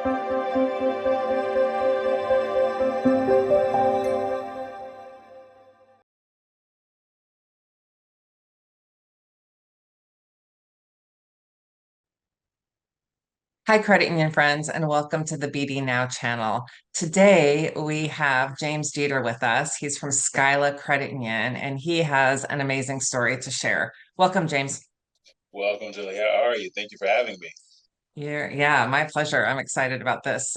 Hi, credit union friends, and welcome to the BD Now channel. Today we have James Jeter with us. He's from Skyla Credit Union, and he has an amazing story to share. Welcome, James. Welcome, Julie. How are you? Thank you for having me. Yeah, my pleasure. I'm excited about this.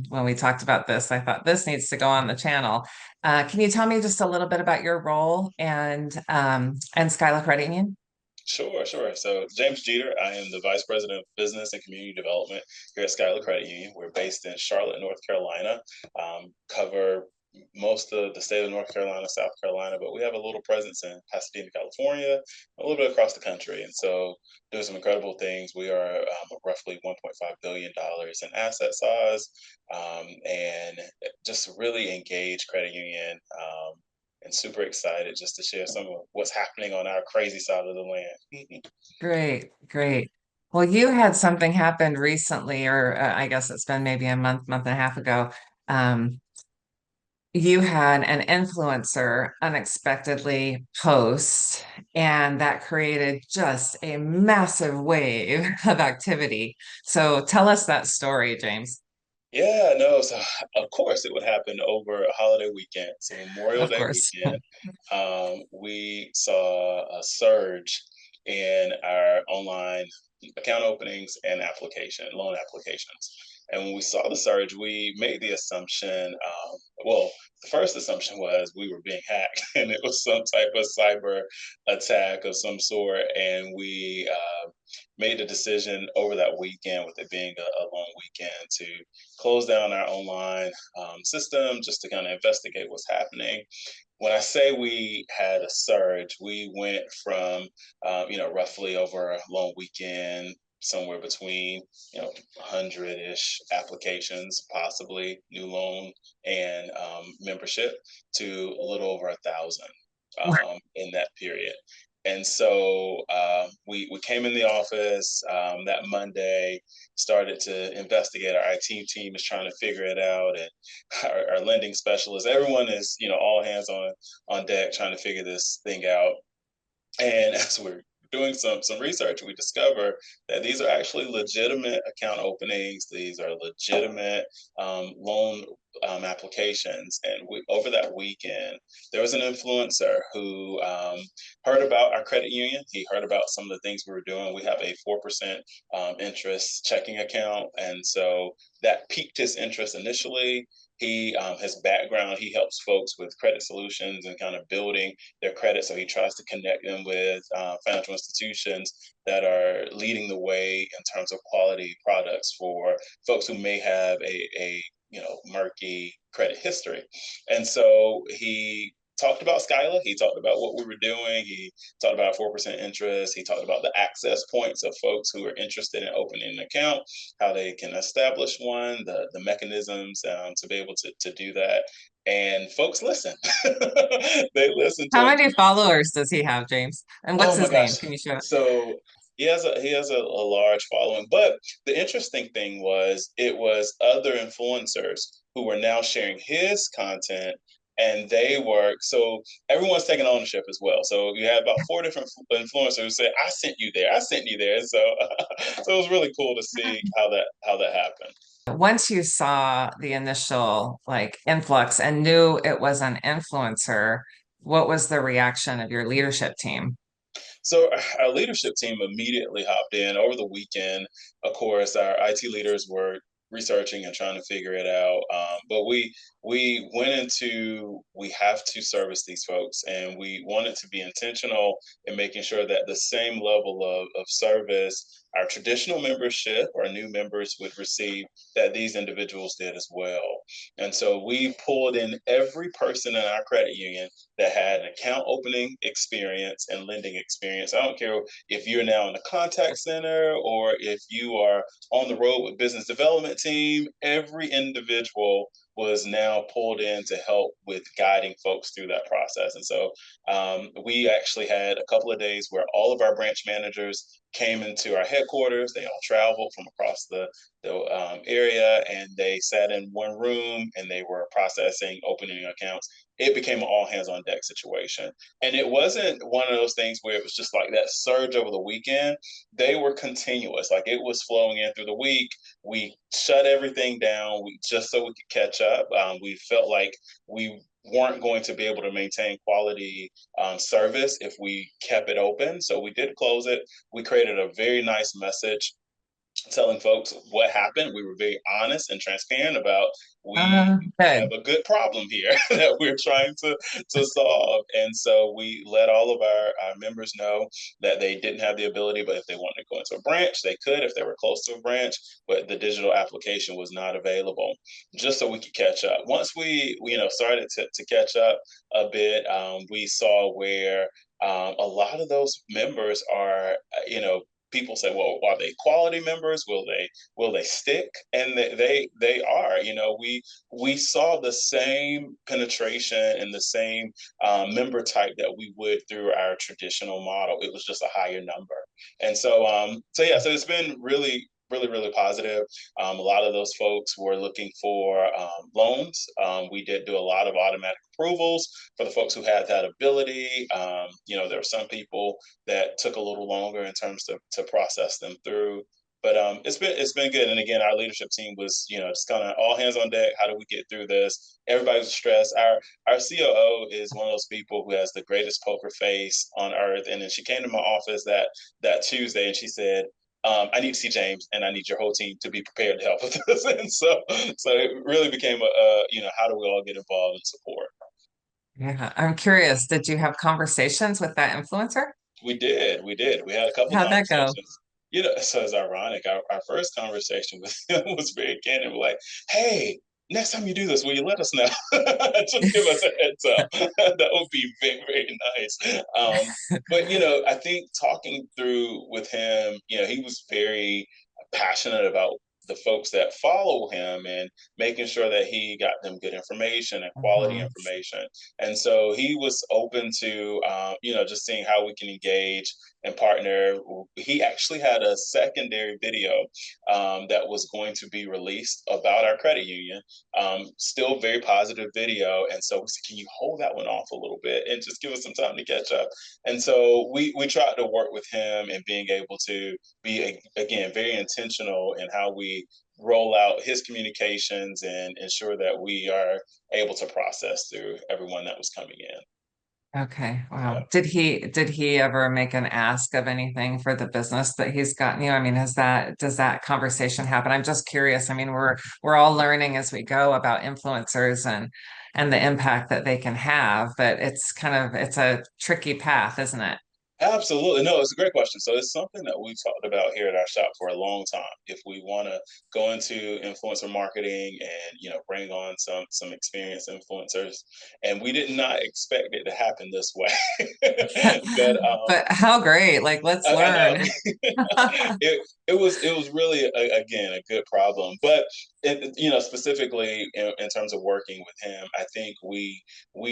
When we talked about this, I thought this needs to go on the channel. Can you tell me just a little bit about your role and Skyla Credit Union? Sure. So, James Jeter, I am the Vice President of Business and Community Development here at Skyla Credit Union. We're based in Charlotte, North Carolina, cover most of the state of North Carolina, South Carolina, but we have a little presence in Pasadena, California, a little bit across the country. And so, doing some incredible things. We are roughly $1.5 billion in asset size and just really engaged credit union. And super excited just to share some of what's happening on our crazy side of the land. Great. Well, you had something happen recently, or I guess it's been maybe a month and a half ago. Um, you had an influencer unexpectedly post, and that created just a massive wave of activity. So tell us that story, James. Yeah, no, so of course it would happen over a holiday weekend. So Memorial Of Day course. weekend, we saw a surge in our online account openings and loan applications. And when we saw the surge, we made the assumption, well, the first assumption was we were being hacked and it was some type of cyber attack of some sort. And we made the decision over that weekend, with it being a long weekend, to close down our online system just to kind of investigate what's happening. When I say we had a surge, we went from, roughly over a long weekend, somewhere between, 100-ish applications, possibly new loan and membership, to a little over 1,000 in that period. And so we came in the office that Monday, started to investigate. Our IT team is trying to figure it out, and our lending specialist, everyone is, all hands on deck trying to figure this thing out. And as we're doing some research, we discover that these are actually legitimate account openings. These are legitimate loan applications. And over that weekend, there was an influencer who heard about our credit union. He heard about some of the things we were doing. We have a 4% interest checking account. And so that piqued his interest initially. His background, he helps folks with credit solutions and kind of building their credit. So he tries to connect them with financial institutions that are leading the way in terms of quality products for folks who may have a murky credit history. And so he talked about Skyla. He talked about what we were doing. He talked about 4% interest. He talked about the access points of folks who are interested in opening an account, how they can establish one, the mechanisms to be able to do that. And folks listen. They listen How to him. many followers does he have, James? And what's Oh my his name? gosh. Can you share that? So he has a large following. But the interesting thing was, it was other influencers who were now sharing his content, and they were, so everyone's taking ownership as well. So you had about four different influencers who said, I sent you there. I sent you there. And so so it was really cool to see how that happened. Once you saw the initial like influx and knew it was an influencer, what was the reaction of your leadership team? So our leadership team immediately hopped in over the weekend. Of course, our IT leaders were researching and trying to figure it out. But we went into, we have to service these folks, and we wanted to be intentional in making sure that the same level of service our traditional membership, our new members would receive, that these individuals did as well. And so we pulled in every person in our credit union that had an account opening experience and lending experience. I don't care if you're now in the contact center or if you are on the road with business development team. Every individual was now pulled in to help with guiding folks through that process. And so we actually had a couple of days where all of our branch managers came into our headquarters. They all traveled from across the area, and they sat in one room and they were processing opening accounts. It became an all hands on deck situation. And it wasn't one of those things where it was just like that surge over the weekend. They were continuous, like it was flowing in through the week. We shut everything down, just so we could catch up. We felt like we weren't going to be able to maintain quality service if we kept it open. So we did close it. We created a very nice message telling folks what happened. We were very honest and transparent about we have Good. a good problem here that we're trying to solve. And so we let all of our members know that they didn't have the ability, but if they wanted to go into a branch, they could if they were close to a branch, but the digital application was not available, just so we could catch up. Once we started to catch up a bit, we saw where a lot of those members are, people say, well, are they quality members? Will they stick? And they are. We saw the same penetration and the same member type that we would through our traditional model. It was just a higher number. And so yeah, so it's been really really, really positive. A lot of those folks were looking for loans. We did do a lot of automatic approvals for the folks who had that ability. There were some people that took a little longer in terms to process them through. But it's been good. And again, our leadership team was, just kind of all hands on deck. How do we get through this? Everybody's stressed. Our COO is one of those people who has the greatest poker face on earth. And then she came to my office that Tuesday and she said, I need to see James, and I need your whole team to be prepared to help with this. And so it really became how do we all get involved and support? Yeah, I'm curious. Did you have conversations with that influencer? We did. We had a couple How'd that go? conversations. So it's ironic. Our first conversation with him was very candid. We're like, hey, next time you do this, will you let us know? Just give us a heads up. That would be very, very nice. But I think talking through with him, he was very passionate about the folks that follow him and making sure that he got them good information and quality Mhm. information. And so he was open to, just seeing how we can engage and partner. He actually had a secondary video that was going to be released about our credit union. Still very positive video. And so we said, can you hold that one off a little bit and just give us some time to catch up? And so we tried to work with him and being able to be, again, very intentional in how we roll out his communications and ensure that we are able to process through everyone that was coming in. Okay, Yeah. wow. Did he ever make an ask of anything for the business that he's gotten you? I mean, does that conversation happen? I'm just curious. I mean, we're all learning as we go about influencers and the impact that they can have, but it's a tricky path, isn't it? Absolutely. No, it's a great question. So it's something that we've talked about here at our shop for a long time. If we want to go into influencer marketing and, bring on some experienced influencers, and we did not expect it to happen this way. but But how great. Like, let's I know learn. it was really again a good problem, but specifically in terms of working with him, I think we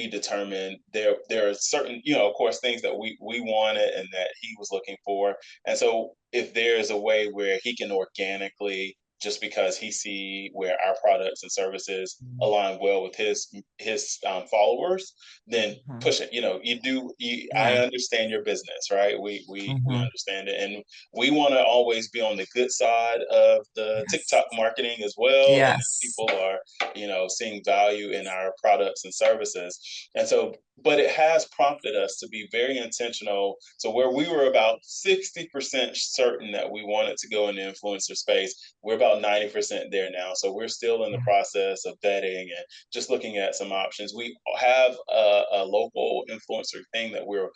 determined there are certain, of course, things that we wanted and that he was looking for. And so if there's a way where he can organically, just because he see where our products and services align well with his followers, then Mhm. push it. I Yeah. understand your business, right? We Hmm. understand it, and we want to always be on the good side of the TikTok Yes. marketing as well. And Yes. people are, seeing value in our products and services. And so, but it has prompted us to be very intentional. So where we were about 60% certain that we wanted to go in the influencer space, we're about 90% there now. So we're still in the Yeah. process of vetting and just looking at some options. We have a local influencer thing that we're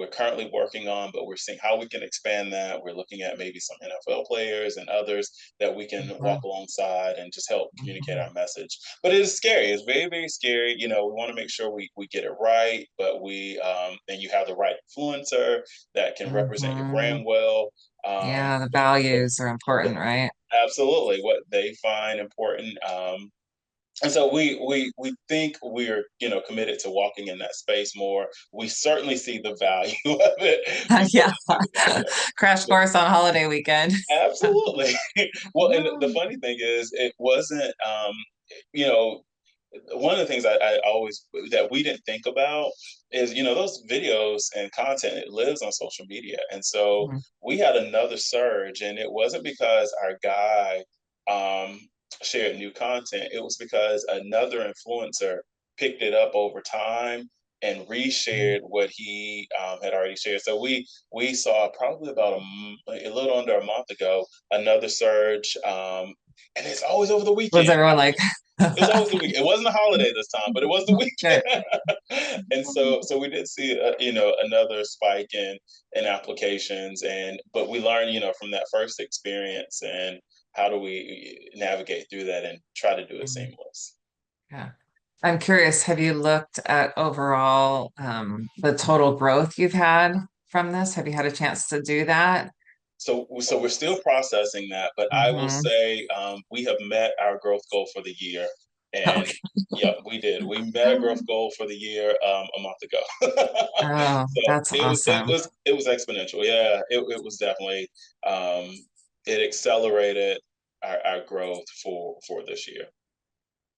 currently working on, but we're seeing how we can expand that. We're looking at maybe some NFL players and others that we can Mhm. walk alongside and just help communicate Mhm. our message. But it is scary. It's very, very scary. We want to make sure we get it right, but and you have the right influencer that can represent your Mhm. brand well. Yeah, the But values are important, right? absolutely what they find important. and so we think we're committed to walking in that space more. We certainly see the value of it. We Yeah. certainly see the value of it. Crash But course on holiday weekend. absolutely. Well, and the funny thing is, it wasn't. You know, one of the things I always that we didn't think about is those videos and content, it lives on social media, and so Mhm. we had another surge, and it wasn't because our guy um, shared new content. It was because another influencer picked it up over time and reshared what he had already shared. So we saw probably about a little under a month ago another surge, and it's always over the Was weekend. everyone like, It was always the weekend. It wasn't a holiday this time, but it was the good. weekend. And so we did see another spike in applications, and but we learned from that first experience, and how do we navigate through that and try to do it Mhm. seamless. Yeah. I'm curious, have you looked at overall the total growth you've had from this? Have you had a chance to do that? So we're still processing that, but I will Hmm. say we have met our growth goal for the year, and Okay. yeah, we did. We met a growth goal for the year a month ago. Oh, So that's awesome. it was exponential. Yeah, it was definitely um, it accelerated our growth for this year.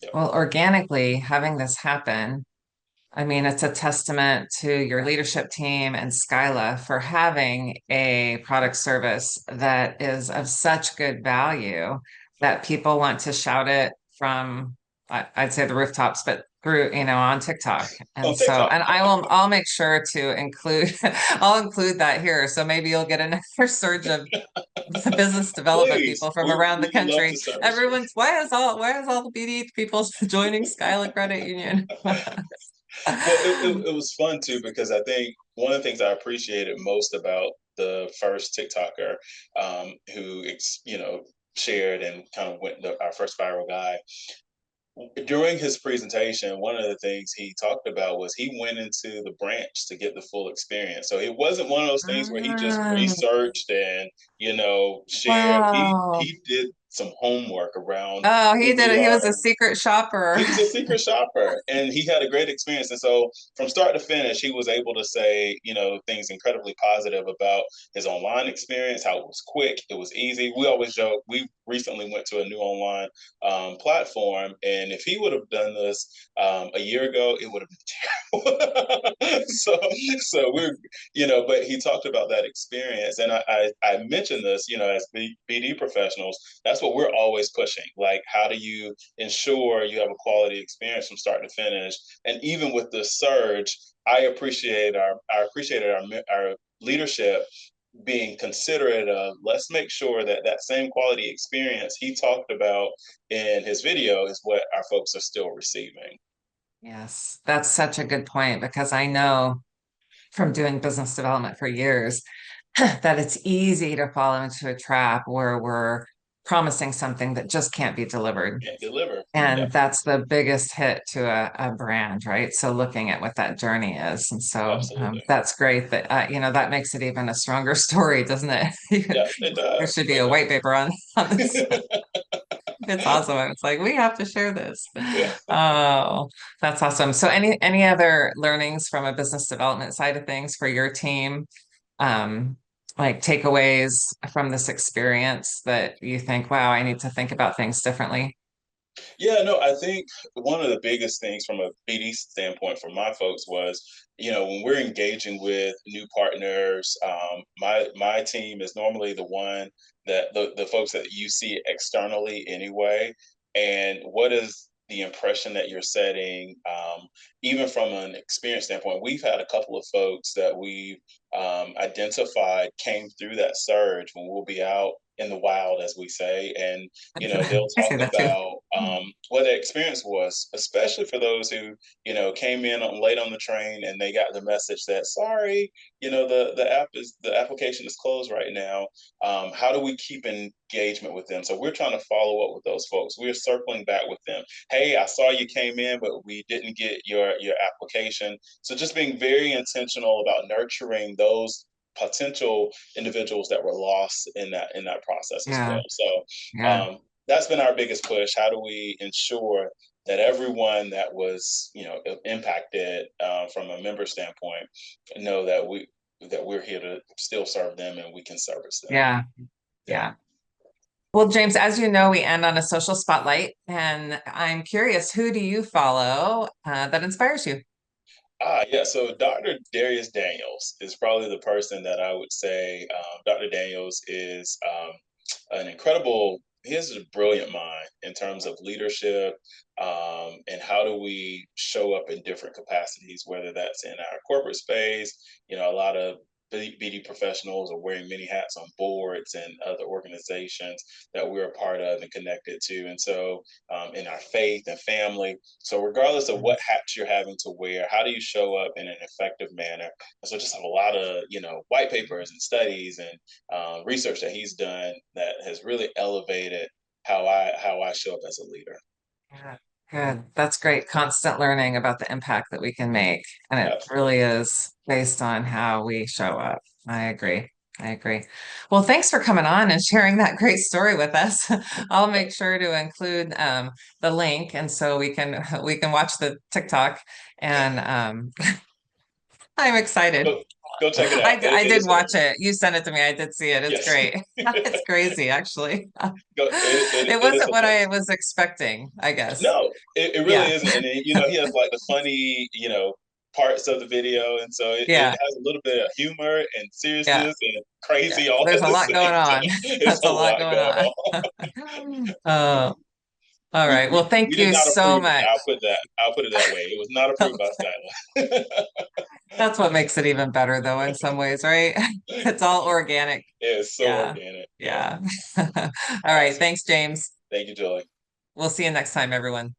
Yep. Well, organically having this happen, I mean, it's a testament to your leadership team and Skyla for having a product service that is of such good value that people want to shout it from, I'd say the rooftops, but through, on TikTok. And On so, TikTok. and I'll make sure to include, I'll include that here. So maybe you'll get another surge of business development Please, people from around the we would love country. to service you. Everyone's, why is all the BD people joining Skyla Credit Union? Well, it was fun too because I think one of the things I appreciated most about the first TikToker who shared and kind of went our first viral guy during his presentation. One of the things he talked about was he went into the branch to get the full experience. So it wasn't one of those things where he just Ah, researched and shared. wow. He did some homework around Oh, who he did we it. He are. was a secret shopper. He was a secret shopper, and he had a great experience. And so, from start to finish, he was able to say, things incredibly positive about his online experience, how it was quick, it was easy. We always joke. We recently went to a new online platform, and if he would have done this a year ago, it would have been terrible. So but he talked about that experience, and I mentioned this, as BD professionals, that's what we're always pushing. Like, how do you ensure you have a quality experience from start to finish? And even with the surge, I appreciated our leadership being considerate of, let's make sure that that same quality experience he talked about in his video is what our folks are still receiving. Yes, that's such a good point because I know from doing business development for years that it's easy to fall into a trap where we're promising something that just can't be delivered. Can't deliver. And Yep, that's the biggest hit to a brand, right? So looking at what that journey is. And so absolutely. that's great that, that makes it even a stronger story, doesn't it? Yeah, it There does. should be It a white does. paper on this. It's awesome. It's like, we have to share this. Yeah. Oh, that's awesome. So any other learnings from a business development side of things for your team? Um, like takeaways from this experience that you think, wow, I need to think about things differently. Yeah, no, I think one of the biggest things from a BD standpoint for my folks was, when we're engaging with new partners, my team is normally the one that the folks that you see externally anyway. And what is the impression that you're setting, even from an experience standpoint? We've had a couple of folks that we've identified came through that surge when we'll be out in the wild, as we say, and they'll I talk say that too. about what their experience was, especially for those who, came in late on the train and they got the message that, sorry, the application is closed right now. How do we keep engagement with them? So we're trying to follow up with those folks. We're circling back with them. Hey, I saw you came in, but we didn't get your application. So just being very intentional about nurturing those potential individuals that were lost in that process as Yeah, well. So yeah. that's been our biggest push. How do we ensure that everyone that was, impacted from a member standpoint, know that we're here to still serve them and we can service them. Yeah. Yeah. Yeah. Well, James, as you know, we end on a social spotlight, and I'm curious, who do you follow that inspires you? Yeah. So Dr. Darius Daniels is probably the person that I would say. Dr. Daniels is an incredible. He has a brilliant mind in terms of leadership, and how do we show up in different capacities, whether that's in our corporate space. A lot of BD professionals are wearing many hats on boards and other organizations that we're a part of and connected to. And so, in our faith and family, so regardless of what hats you're having to wear, how do you show up in an effective manner? And so just have a lot of, white papers and studies and research that he's done that has really elevated how I show up as a leader. Yeah, good. That's great. Constant learning about the impact that we can make. And it Absolutely. really is based on how we show up. I agree. I agree. Well, thanks for coming on and sharing that great story with us. I'll make sure to include the link, and so we can watch the TikTok. And I'm excited. Go, go check it I, out. I It did is watch hilarious. it. You sent it to me. I did see it. It's Yes. great. It's crazy, actually. It It is wasn't what I hilarious. was expecting, I guess. No, it really Yeah. isn't. And then, he has like the funny, parts of the video. And so it Yeah. has a little bit of humor and Yeah. seriousness and Yeah. crazy all There's at a the lot same going on. time. It's That's a a lot lot going going on. on. Oh, all We, right. Well, we, thank we did you not so approve it. much. I'll put it that way. It was not approved by Skyla. That's what makes it even better, though, in some ways, right? It's all organic. It's so Yeah. organic. Yeah. Yeah. All right. Awesome. Thanks, James. Thank you, Joy. We'll see you next time, everyone.